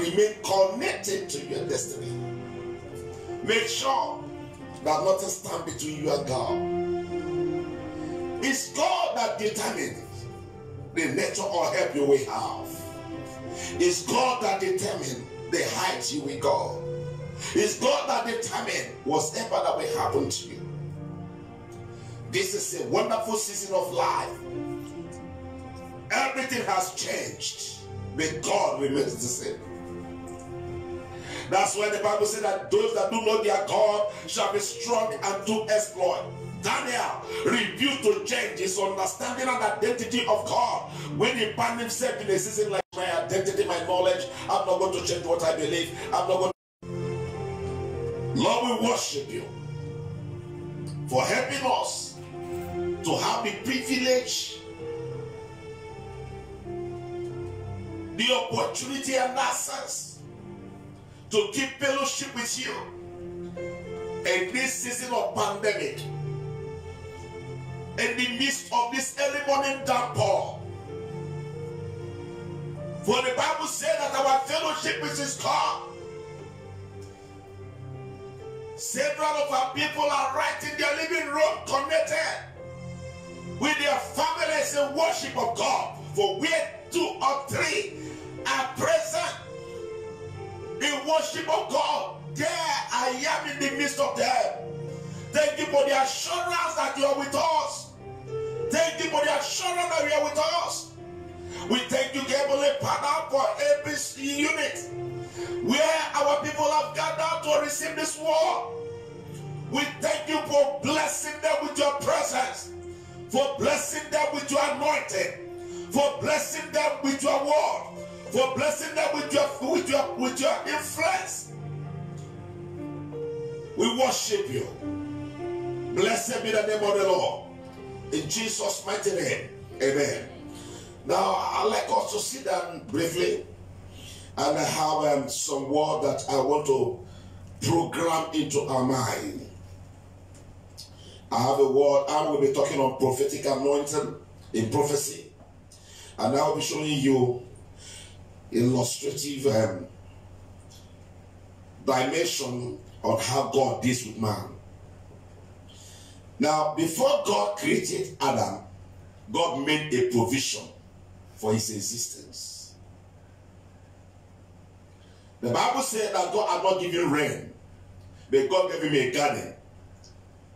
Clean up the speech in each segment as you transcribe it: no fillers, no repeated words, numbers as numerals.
remain connected to your destiny. Make sure that nothing stands between you and God. It's God that determines the nature or help you will have. It's God that determines the height you will go. It's God that determines whatever that will happen to you. This is a wonderful season of life. Everything has changed, but God remains the same. That's why the Bible says that those that do know their God shall be strong and do exploit. Daniel refused to change his understanding and identity of God. When he found himself in a season like my identity, my knowledge, I'm not going to change what I believe. I'm not going to. Lord, we worship you for helping us to have the privilege, the opportunity and access to keep fellowship with you in this season of pandemic, in the midst of this early morning downpour. For the Bible said that our fellowship with his God. Several of our people are right in their living room, connected with their families in worship of God. For where 2 or 3 are present in worship of God, there I am in the midst of them. Thank you for the assurance that you are with us. Thank you for the assurance that you are with us. We thank you, Heavenly Father, for every unit where our people have gathered to receive this word. We thank you for blessing them with your presence, for blessing them with your anointing, for blessing them with your word, for blessing them with your influence. We worship you. Blessed be the name of the Lord. In Jesus' mighty name, amen. Now, I'd like us to sit down briefly, and I have some word that I want to program into our mind. I have a word. I will be talking on prophetic anointing in prophecy, and I will be showing you illustrative dimension on how God deals with man. Now, before God created Adam, God made a provision for his existence. The Bible said that God had not given rain, but God gave him a garden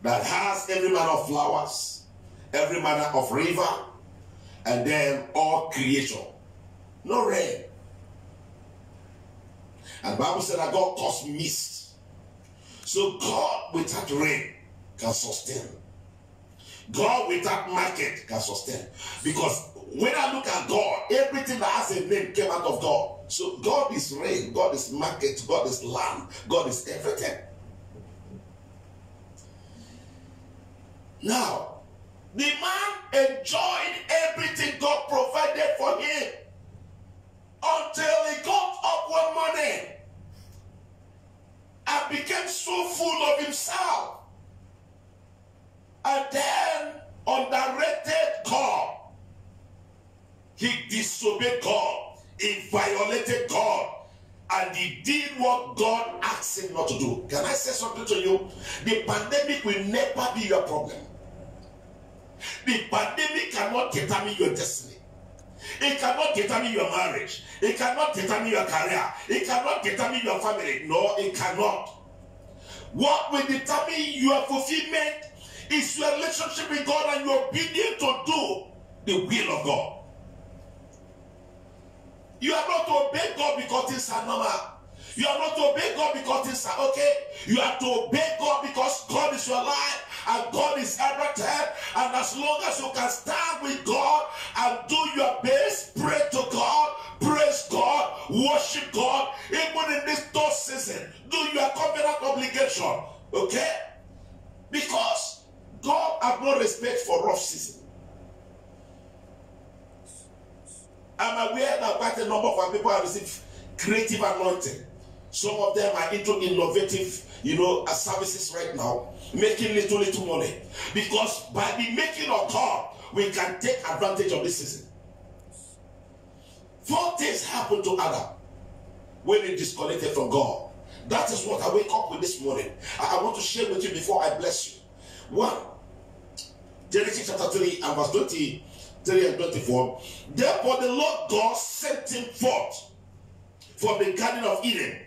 that has every manner of flowers, every manner of river, and then all creation. No rain. And the Bible said that God caused mist. So God without rain can sustain. God without market can sustain. Because when I look at God, everything that has a name came out of God. So God is rain, God is market, God is land, God is everything. Now, the man enjoyed everything God provided for him until he got up one morning and became so full of himself, and then underrated God. He disobeyed God, he violated God, and he did what God asked him not to do. Can I say something to you? The pandemic will never be your problem. The pandemic cannot determine your destiny. It cannot determine your marriage. It cannot determine your career. It cannot determine your family. No, it cannot. What will determine your fulfillment is your relationship with God and your obedience to do the will of God. You are not to obey God because things are normal. You are not to obey God because things are okay. You are to obey God because God is your life and God is everything. And as long as you can stand with God and do your best, pray to God, praise God, worship God, even in this third season, do your covenant obligation. Okay? Because God has no respect for rough season. I'm aware that quite a number of our people have received creative anointing. Some of them are into innovative, services right now, making little money. Because by the making of God, we can take advantage of this season. 4 things happened to Adam. when they disconnected from God. That is what I wake up with this morning. I want to share with you before I bless you. 1 Genesis chapter 3 and verse 23 and 24. Therefore the Lord God sent him forth from the Garden of Eden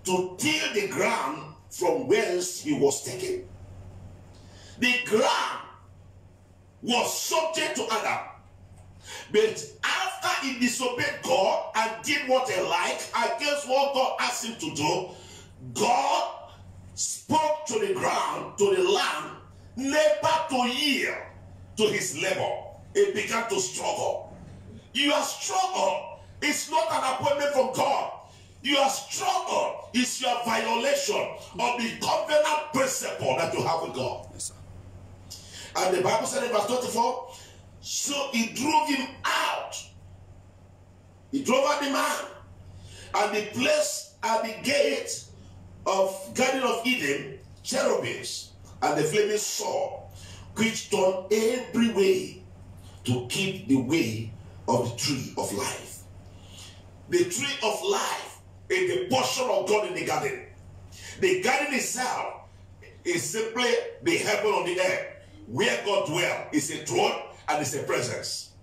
to till the ground from whence he was taken. The ground was subject to Adam. But after he disobeyed God and did what he liked against what God asked him to do, God spoke to the ground, to the land, never to yield to his labor. It began to struggle. Your struggle is not an appointment from God. Your struggle is your violation of the covenant principle that you have with God. Yes, sir. And the Bible said in verse 24, so he drove him out. He drove out the man. And he placed at the gate of Garden of Eden cherubims and the flaming sword, which turned every way to keep the way of the tree of life. The tree of life is the portion of God in the garden. The garden itself is simply the heaven on the earth. Where God dwells is a throne and it's a presence.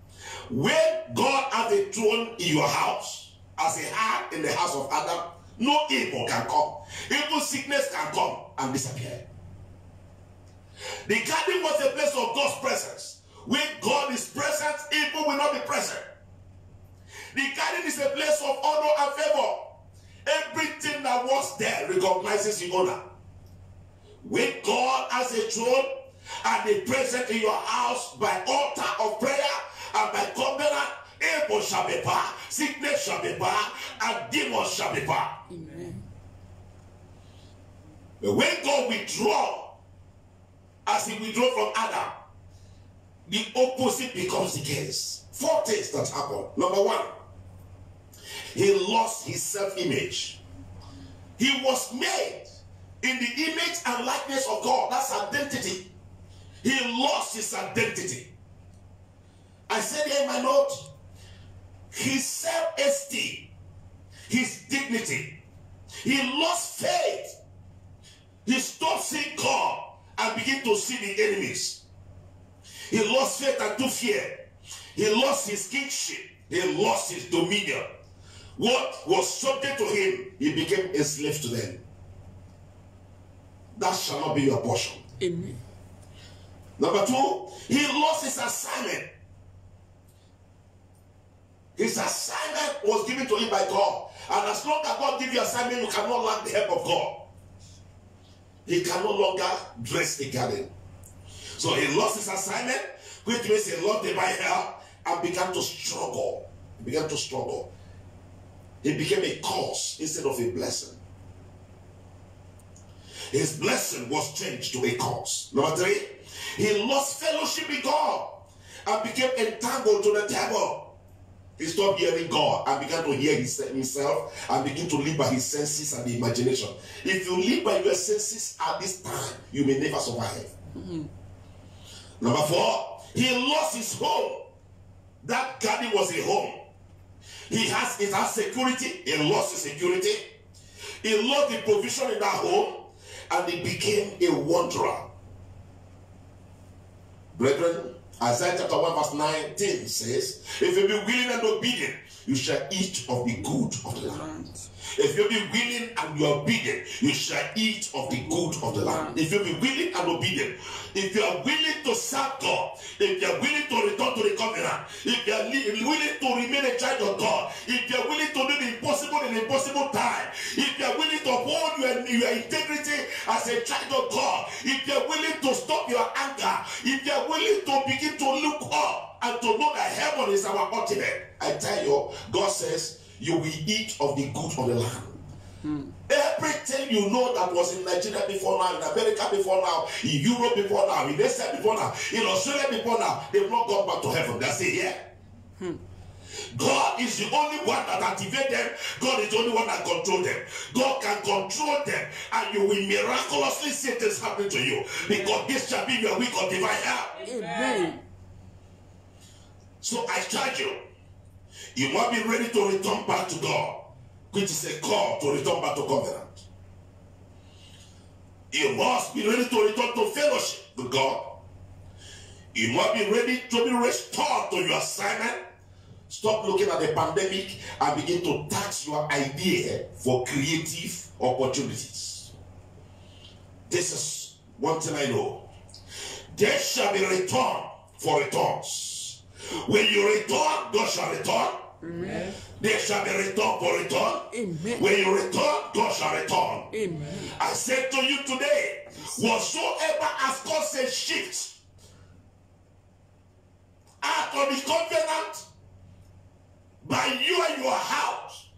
When God has a throne in your house, as he had in the house of Adam, no evil can come. Even sickness can come and disappear. The garden was a place of God's presence. When God is present, evil will not be present. The garden is a place of honor and favor. Everything that was there recognizes the owner. When God has a throne and is present in your house by altar of prayer and by covenant, evil shall be far, sickness shall be far, and demons shall be far. Amen. But when God withdraw, as he withdrew from Adam, the opposite becomes the case. 4 things that happen. Number 1, he lost his self-image. He was made in the image and likeness of God. That's identity. He lost his identity. I said here in my note, his self-esteem, his dignity. He lost faith. He stopped seeing God and began to see the enemies. He lost faith and to fear. He lost his kingship. He lost his dominion. What was subject to him, he became a slave to them. That shall not be your portion. Amen. Number 2, he lost his assignment. His assignment was given to him by God. And as long as God gives you assignment, you cannot lack the help of God. He can no longer dress the garden. So he lost his assignment, which means he lost divine help and began to struggle. He began to struggle. He became a curse instead of a blessing. His blessing was changed to a curse. Number 3, he lost fellowship with God and became entangled to the devil. He stopped hearing God and began to hear himself and began to live by his senses and the imagination. If you live by your senses at this time, you may never survive. Mm-hmm. Number 4, he lost his home. That garden was a home. It has security. He lost his security. He lost the provision in that home, and he became a wanderer. Brethren, Isaiah chapter 1 verse 19 says, if you be willing and obedient, you shall eat of the good of the land. If you be willing and you are obedient, you shall eat of the good of the land. If you be willing and obedient, if you are willing to serve God, if you are willing to return to the covenant, if you are willing to remain a child of God, if you are willing to do the impossible in the impossible time, if you are willing to uphold your integrity as a child of God, if you are willing to stop your anger, if you are willing to begin to look up and to know that heaven is our ultimate, I tell you, God says, you will eat of the good of the land. Everything you know that was in Nigeria before now, in America before now, in Europe before now, in Asia before now, in Australia before now, they've not gone back to heaven. That's it, yeah? God is the only one that activates them. God is the only one that controls them. God can control them, and you will miraculously see things happening to you, because this shall be your week of divine help. Amen. So I charge you, you must be ready to return back to God. which is a call to return back to covenant. You must be ready to return to fellowship with God. You must be ready to be restored to your assignment. Stop looking at the pandemic and begin to tax your idea for creative opportunities. This is one thing I know. There shall be return for returns. When you return, God shall return. Amen. There shall be return for return. Amen. When you return, God shall return. Amen. I said to you today, whatsoever has caused a shift out of the covenant by you and your house,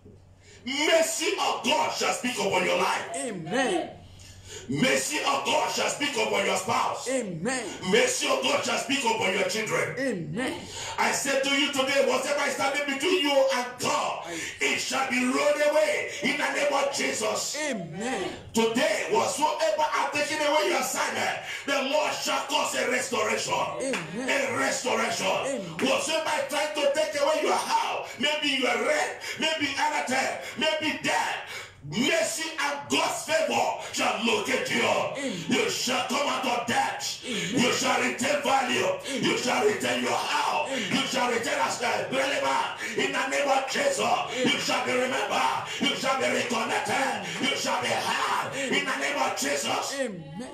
mercy of God shall speak upon your life. Amen. Mercy of God shall speak upon your spouse. Amen. Mercy of God shall speak upon your children. Amen. I said to you today, whatever is standing between you and God, it shall be rolled away in the name of Jesus. Amen. Today, whatsoever are taking away your assignment, the Lord shall cause a restoration. Amen. A restoration. Amen. Whatsoever is trying to take away your house, maybe you are rent, maybe another, maybe death, mercy and God's favor shall locate you. Amen. You shall come out of debt. Amen. You shall retain value. Amen. You shall retain your house. Amen. You shall retain as a believer in the name of Jesus. Amen. You shall be remembered. You shall be reconnected. Amen. You shall be heard in the name of Jesus. Amen.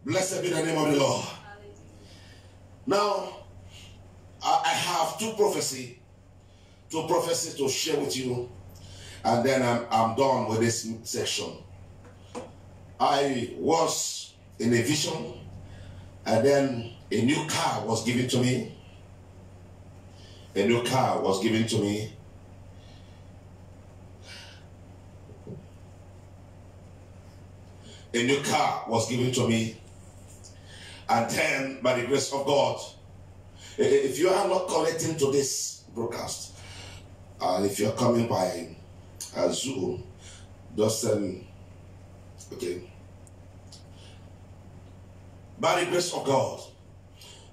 Blessed be the name of the Lord. Now, I have two prophecies to share with you, and then I'm done with this section. I was in a vision, and then a new car was given to me. A new car was given to me. A new car was given to me. And then, by the grace of God, if you are not connecting to this broadcast, if you're coming by Zoom, just okay. By the grace of God,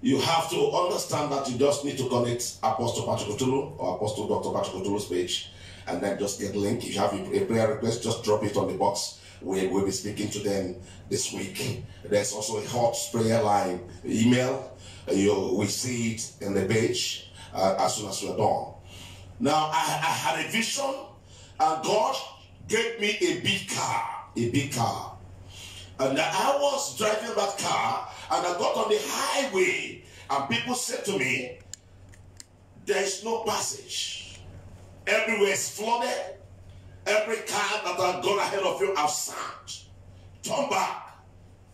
you have to understand that you just need to connect Apostle Patrick Otulu or Apostle Dr. Patrick Otulu's page, and then just get the link. If you have a prayer request, just drop it on the box. We'll be speaking to them this week. There's also a hot prayer line email. We see it in the page as soon as we're done. Now, I had a vision, and God gave me a big car. And I was driving that car, and I got on the highway, and people said to me, there is no passage. Everywhere is flooded. Every car that has gone ahead of you have sunk. Turn back.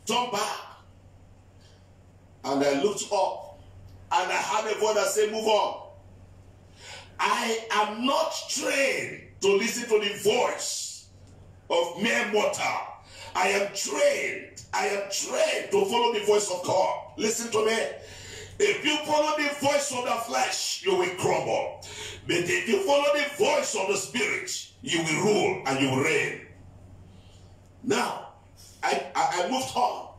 Turn back. And I looked up, and I heard a voice that said, move on. I am not trained to listen to the voice of mere mortal. I am trained to follow the voice of God. Listen to me. If you follow the voice of the flesh, you will crumble. But if you follow the voice of the Spirit, you will rule and you will reign. Now, I moved on.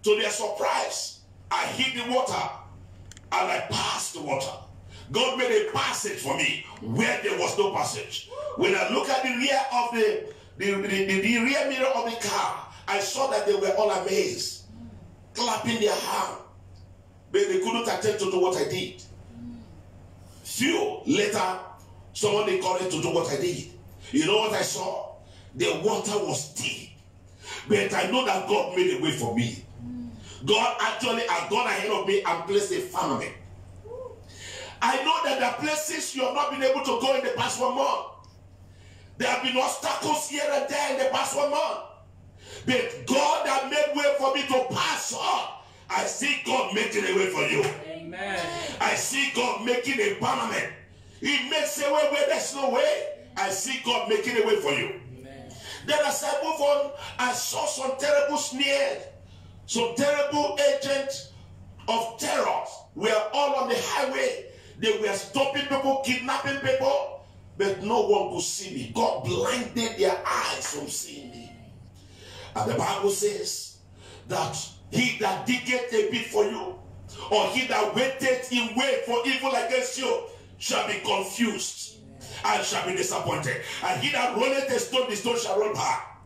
To their surprise, I hit the water and I passed the water. God made a passage for me where there was no passage. When I look at the rear of the rear mirror of the car, I saw that they were all amazed, clapping their hands, but they couldn't attend to do what I did. Few later, someone encouraged to do what I did. You know what I saw? The water was deep, but I know that God made a way for me. God actually had gone ahead of me and placed a firmament. I know that there are places you have not been able to go in the past 1 month. There have been obstacles here and there in the past 1 month. But God has made way for me to pass on. I see God making a way for you. Amen. I see God making a permanent. He makes a way where there's no way. I see God making a way for you. Amen. Then as I move on, I saw some terrible snares. Some terrible agents of terror were all on the highway. They were stopping people, kidnapping people, but no one could see me. God blinded their eyes from seeing me. And the Bible says that he that diggeth a pit for you, or he that waiteth in wait for evil against you, shall be confused and shall be disappointed. And he that rolleth the stone shall roll back.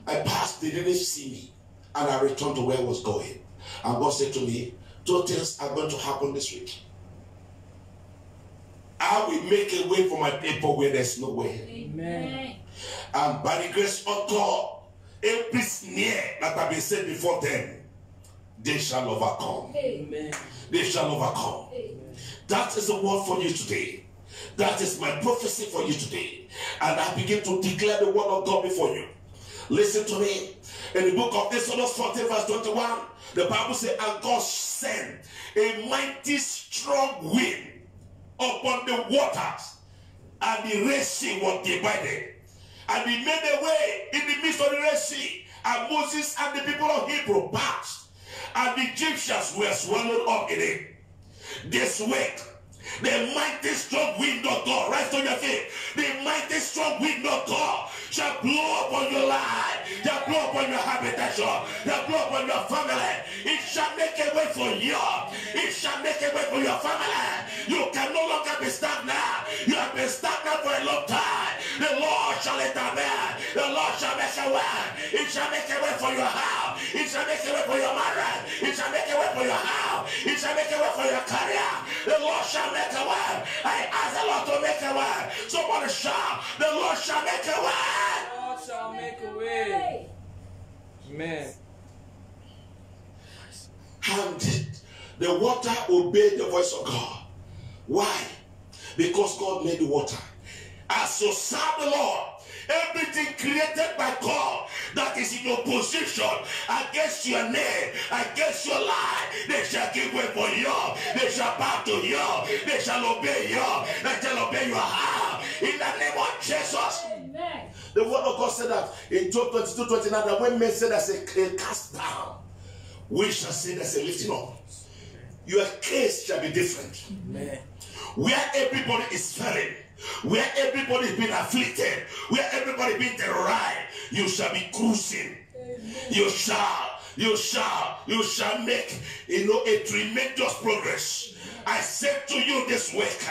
I passed, they didn't see me, and I returned to where I was going. And God said to me, 2 things are going to happen this week. I will make a way for my people where there's no way. Amen. And by the grace of God, every snare that have been set before them, they shall overcome. Amen. They shall overcome. Amen. That is the word for you today. That is my prophecy for you today. And I begin to declare the word of God before you. Listen to me. In the book of Exodus 14 verse 21, the Bible says, and God sent a mighty strong wind upon the waters, and the Red Sea was divided. And he made a way in the midst of the Red Sea, and Moses and the people of Hebrew passed, and the Egyptians were swallowed up in it. This week, the mighty strong wind of God, rise to your feet. The mighty strong wind of God shall blow upon your life, shall blow upon your habitation, shall blow upon your family. It shall make a way for you. It shall make a way for your family. You can no longer be stagnant. You have been stagnant for a long time. The Lord shall intervene. The Lord shall make a way. It shall make a way for your house. It shall make a way for your marriage. It shall make a way for your house. It shall make a way for your career. The Lord shall make a way. I ask the Lord to make a way. Somebody shout, the Lord shall make a way. The Lord shall make a way. Amen. And the water obeyed the voice of God. Why? Because God made the water. As you serve the Lord, everything created by God that is in opposition against your name, against your life, they shall give way for you. They shall bow to you. They shall obey you. They shall obey your heart. In the name of Jesus. Amen. The word of God said that in Job 22:29, that when men say there's a cast down, we shall say there's a lifting up. Your case shall be different. Amen. Where everybody is failing, where everybody is being afflicted, where everybody being terrorized, you shall be cruising. Amen. You shall make a tremendous progress. I said to you this week,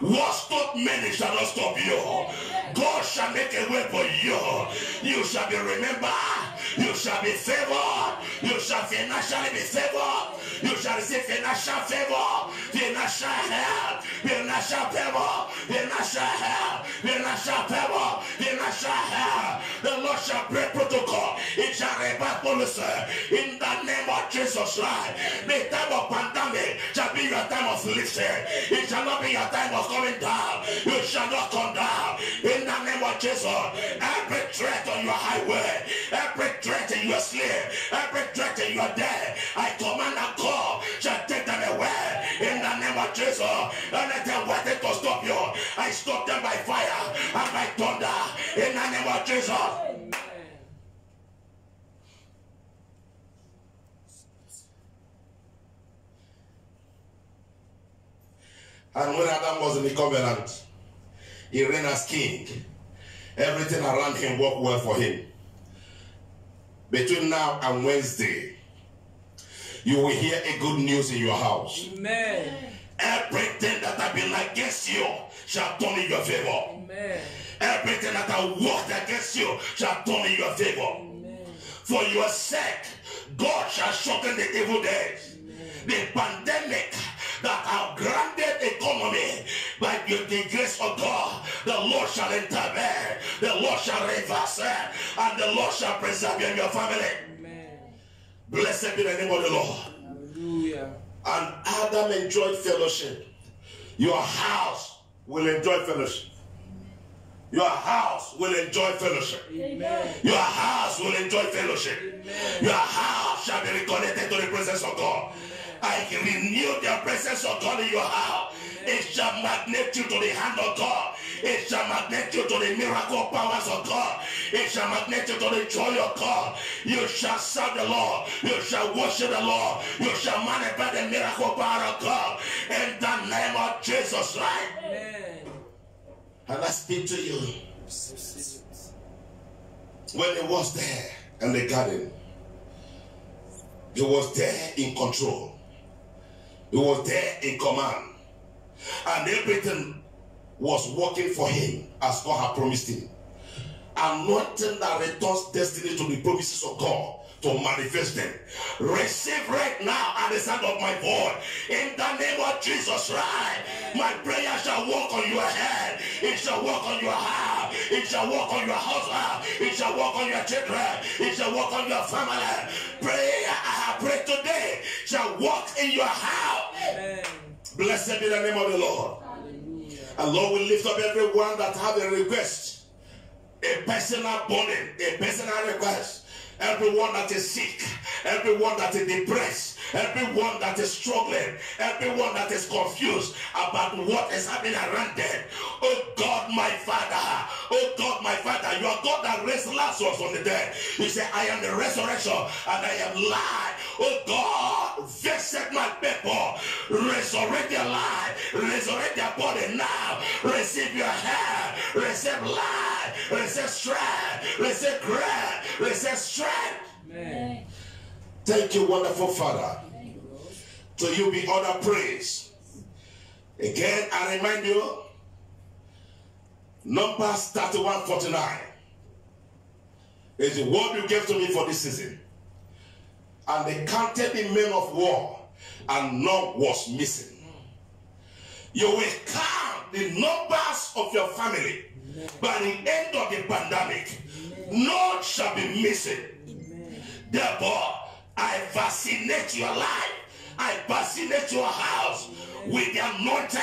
what stopped many shall not stop you. God shall make a way for you. You shall be remembered. You shall be favored. You shall financially be favored. You shall receive financial favor, financial help, financial favor, financial help, financial favor, financial help. The Lord shall break protocol. It shall revive policy in the name of Jesus Christ. The time of pandemic shall be your time of lifting. It shall not be your time of coming down. You shall not come down. In the name of Jesus, every threat on your highway, every threat in your sleep, every threat in your day, I command a God shall take them away. In the name of Jesus, anything waiting to stop you, I stop them by fire and by thunder. In the name of Jesus. Amen. And when Adam was in the covenant, he reigned as king. Everything around him worked well for him. Between now and Wednesday, you will hear a good news in your house. Amen. Everything that has been against you shall turn in your favor. Amen. Everything that has worked against you shall turn in your favor. Amen. For your sake, God shall shorten the evil days. Amen. The pandemic that have granted economy by the grace of God, the Lord shall intervene, the Lord shall reverse it, and the Lord shall preserve you and your family. Amen. Blessed be the name of the Lord. Hallelujah. And Adam enjoyed fellowship. Your house will enjoy fellowship. Your house will enjoy fellowship. Amen. Your house will enjoy fellowship. Amen. Your house shall be reconnected to the presence of God. I renew the presence of God in your house. It shall magnet you to the hand of God. It shall magnet you to the miracle powers of God. It shall magnet you to the joy of God. You shall serve the Lord. You shall worship the Lord. You shall manifest the miracle power of God. In the name of Jesus Christ. Amen. And I speak to you. When he was there in the garden, he was there in control. He was there in command. and everything was working for him as God had promised him. Anointing that returns destiny to the promises of God to manifest them. Receive right now at the sound of my voice. In the name of Jesus Christ, my prayer shall walk on your head. It shall walk on your house. It shall walk on your household. It shall walk on your children. It shall walk on your family. Prayer I have prayed today shall walk in your house. Amen. Blessed be the name of the Lord. Hallelujah. And Lord, we lift up everyone that have a request, a personal burden, a personal request. Everyone that is sick, everyone that is depressed, everyone that is struggling, everyone that is confused about what is happening around them. Oh God, my Father, oh God, my Father, you are God that raised Lazarus from the dead. You say, I am the resurrection and I am life. Oh God, visit my people, resurrect their life, resurrect their body now. Receive your hair, receive life, receive strength, receive grace, receive strength. Amen. Thank you, wonderful Father. To you be all the praise. Again, I remind you, Numbers 31:49 is the word you gave to me for this season. And they counted the men of war, and none was missing. You will count the numbers of your family. By the end of the pandemic, none shall be missing. Therefore, I vaccinate your life. I vaccinate your house with the anointing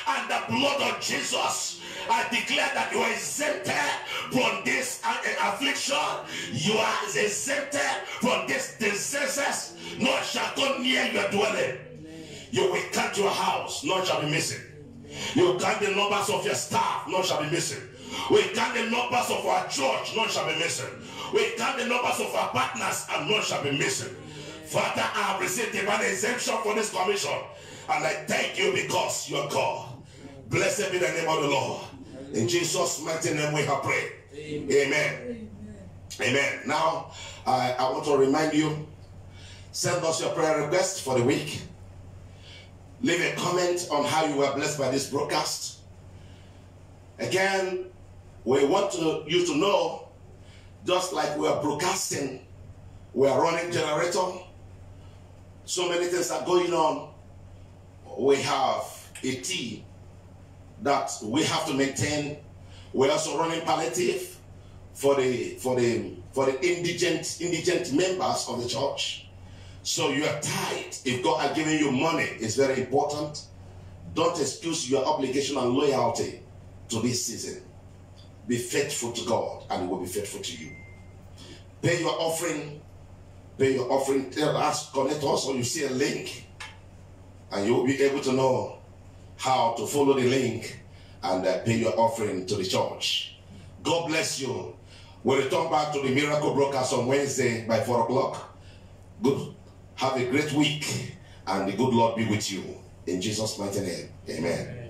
and the blood of Jesus. I declare that you are exempted from this affliction. You are exempted from this diseases. None shall come near your dwelling. You will count your house, none shall be missing. You will count the numbers of your staff, none shall be missing. We count the numbers of our church, none shall be missing. We count the numbers of our partners, and none shall be missing. Father, I have received divine exemption for this commission, and I thank you because you are God. Blessed be the name of the Lord. In Jesus' mighty name we have prayed. Amen. Amen. Now, I want to remind you, send us your prayer request for the week. Leave a comment on how you were blessed by this broadcast. Again, we want you to know, just like we are broadcasting, we are running generator. So many things are going on. We have a team that we have to maintain. We're also running palliative for the indigent members of the church. So you are tight. If God has given you money, it's very important. Don't excuse your obligation and loyalty to this season. Be faithful to God, and He will be faithful to you. Pay your offering. Pay your offering. Tell us, connect us, or you see a link, and you will be able to know how to follow the link and pay your offering to the church. God bless you. We'll return back to the miracle broadcast on Wednesday by 4 o'clock. Good. Have a great week, and the good Lord be with you. In Jesus' mighty name, amen.